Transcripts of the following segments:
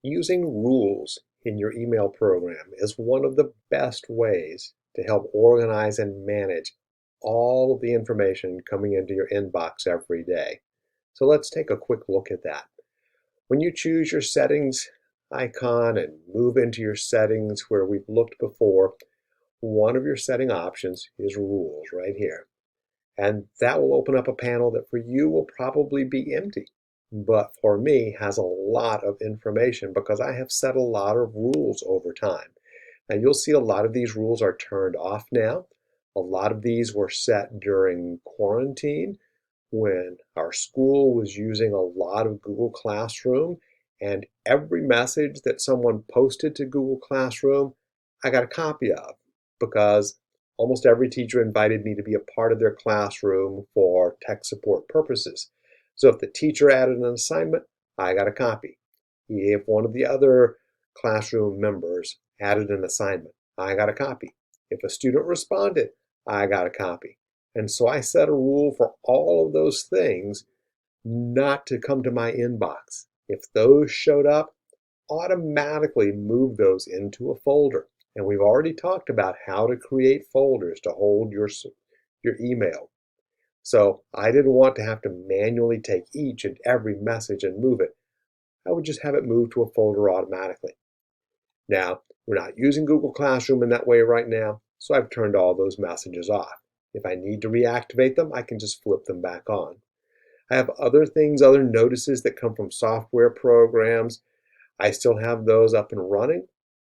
Using rules in your email program is one of the best ways to help organize and manage all of the information coming into your inbox every day. So let's take a quick look at that. When you choose your settings icon and move into your settings where we've looked before, one of your setting options is rules right here. And that will open up a panel that for you will probably be empty, but for me has a lot of information because I have set a lot of rules over time. And you'll see a lot of these rules are turned off now. A lot of these were set during quarantine when our school was using a lot of Google Classroom, and every message that someone posted to Google Classroom, I got a copy of because almost every teacher invited me to be a part of their classroom for tech support purposes. So if the teacher added an assignment, I got a copy. If one of the other classroom members added an assignment, I got a copy. If a student responded, I got a copy. And so I set a rule for all of those things not to come to my inbox. If those showed up, automatically move those into a folder. And we've already talked about how to create folders to hold your email. So I didn't want to have to manually take each and every message and move it. I would just have it moved to a folder automatically. Now, we're not using Google Classroom in that way right now, so I've turned all those messages off. If I need to reactivate them, I can just flip them back on. I have other things, other notices that come from software programs. I still have those up and running.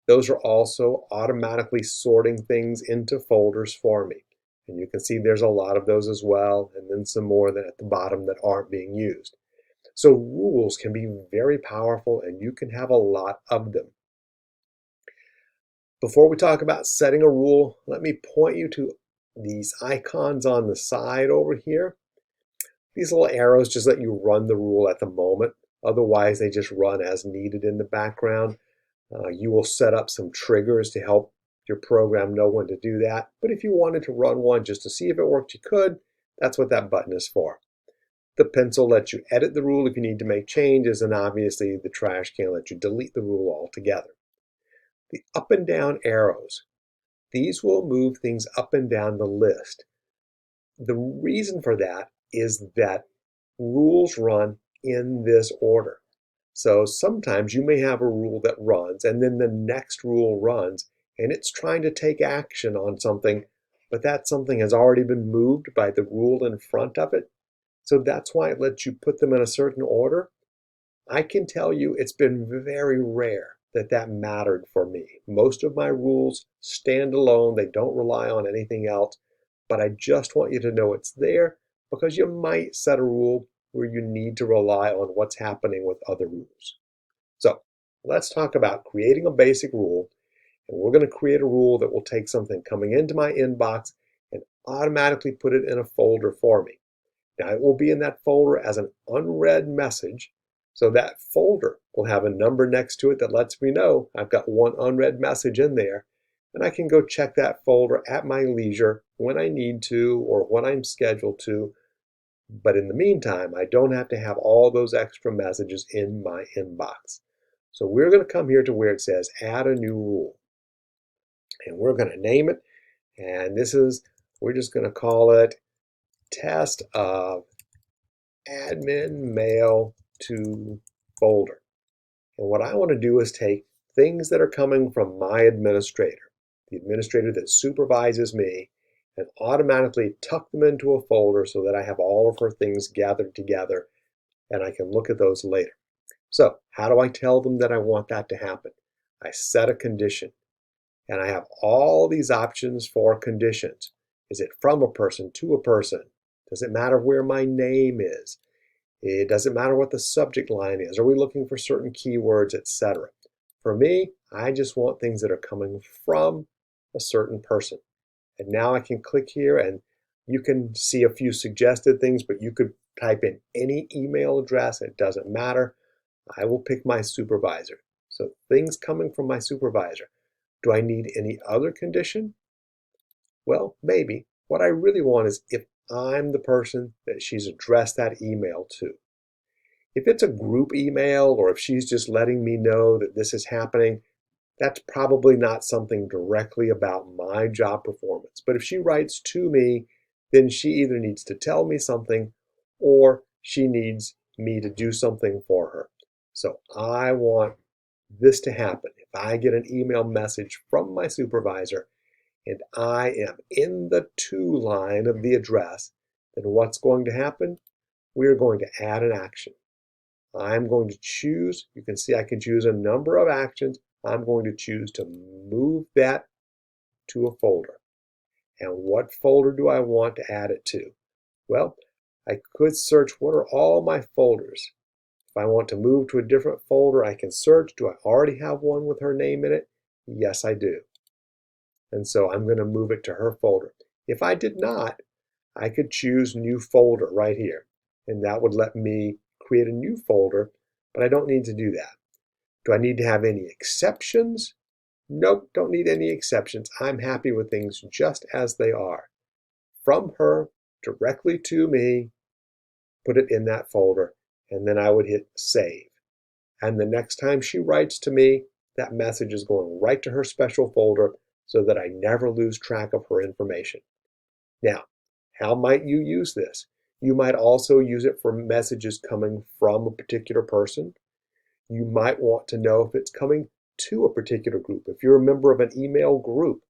Those are also automatically sorting things into folders for me. And you can see there's a lot of those as well, and then some more that at the bottom that aren't being used. So rules can be very powerful, and you can have a lot of them. Before we talk about setting a rule, let me point you to these icons on the side over here. These little arrows just let you run the rule at the moment. Otherwise, they just run as needed in the background. You will set up some triggers to help your program know when to do that. But if you wanted to run one just to see if it worked, you could. That's what that button is for. The pencil lets you edit the rule if you need to make changes, and obviously the trash can lets you delete the rule altogether. The up and down arrows, these will move things up and down the list. The reason for that is that rules run in this order. So sometimes you may have a rule that runs and then the next rule runs and it's trying to take action on something, but that something has already been moved by the rule in front of it. So that's why it lets you put them in a certain order. I can tell you it's been very rare that that mattered for me. Most of my rules stand alone. They don't rely on anything else, but I just want you to know it's there because you might set a rule where you need to rely on what's happening with other rules. So let's talk about creating a basic rule, and we're going to create a rule that will take something coming into my inbox and automatically put it in a folder for me. Now it will be in that folder as an unread message, so that folder will have a number next to it that lets me know I've got one unread message in there, and I can go check that folder at my leisure when I need to or when I'm scheduled to. But in the meantime, I don't have to have all those extra messages in my inbox. So we're going to come here to where it says add a new rule, and we're going to name it, and we're just going to call it test of admin mail to folder. And what I want to do is take things that are coming from my administrator, the administrator that supervises me, and automatically tuck them into a folder so that I have all of her things gathered together and I can look at those later. So how do I tell them that I want that to happen? I set a condition, and I have all these options for conditions. Is it from a person to a person? Does it matter where my name is? It doesn't matter what the subject line is. Are we looking for certain keywords, etc.? For me, I just want things that are coming from a certain person. And now I can click here and you can see a few suggested things, but you could type in any email address. It doesn't matter. I will pick my supervisor. So things coming from my supervisor. Do I need any other condition? Well, maybe. What I really want is if I'm the person that she's addressed that email to. If it's a group email or if she's just letting me know that this is happening, that's probably not something directly about my job performance. But if she writes to me, then she either needs to tell me something or she needs me to do something for her. So I want this to happen. If I get an email message from my supervisor and I am in the to line of the address, then what's going to happen? We're going to add an action. I'm going to choose, you can see I can choose a number of actions. I'm going to choose to move that to a folder. And what folder do I want to add it to? Well, I could search what are all my folders. If I want to move to a different folder, I can search. Do I already have one with her name in it? Yes, I do. And so I'm going to move it to her folder. If I did not, I could choose new folder right here. And that would let me create a new folder, but I don't need to do that. Do I need to have any exceptions? Nope, don't need any exceptions. I'm happy with things just as they are. From her, directly to me, put it in that folder, and then I would hit save. And the next time she writes to me, that message is going right to her special folder so that I never lose track of her information. Now, how might you use this? You might also use it for messages coming from a particular person. You might want to know if it's coming to a particular group. If you're a member of an email group,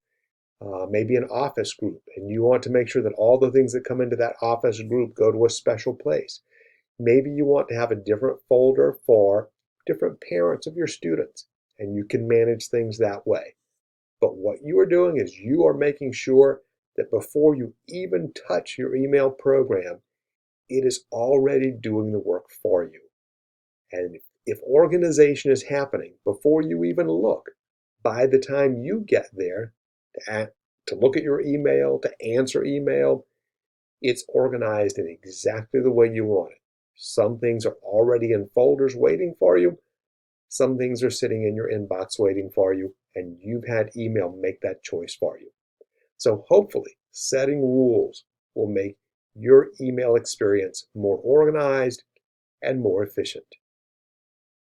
maybe an office group, and you want to make sure that all the things that come into that office group go to a special place. Maybe you want to have a different folder for different parents of your students, and you can manage things that way. But what you are doing is you are making sure that before you even touch your email program, it is already doing the work for you. And if organization is happening before you even look, by the time you get there to look at your email, to answer email, it's organized in exactly the way you want it. Some things are already in folders waiting for you. Some things are sitting in your inbox waiting for you, and you've had email make that choice for you. So hopefully, setting rules will make your email experience more organized and more efficient.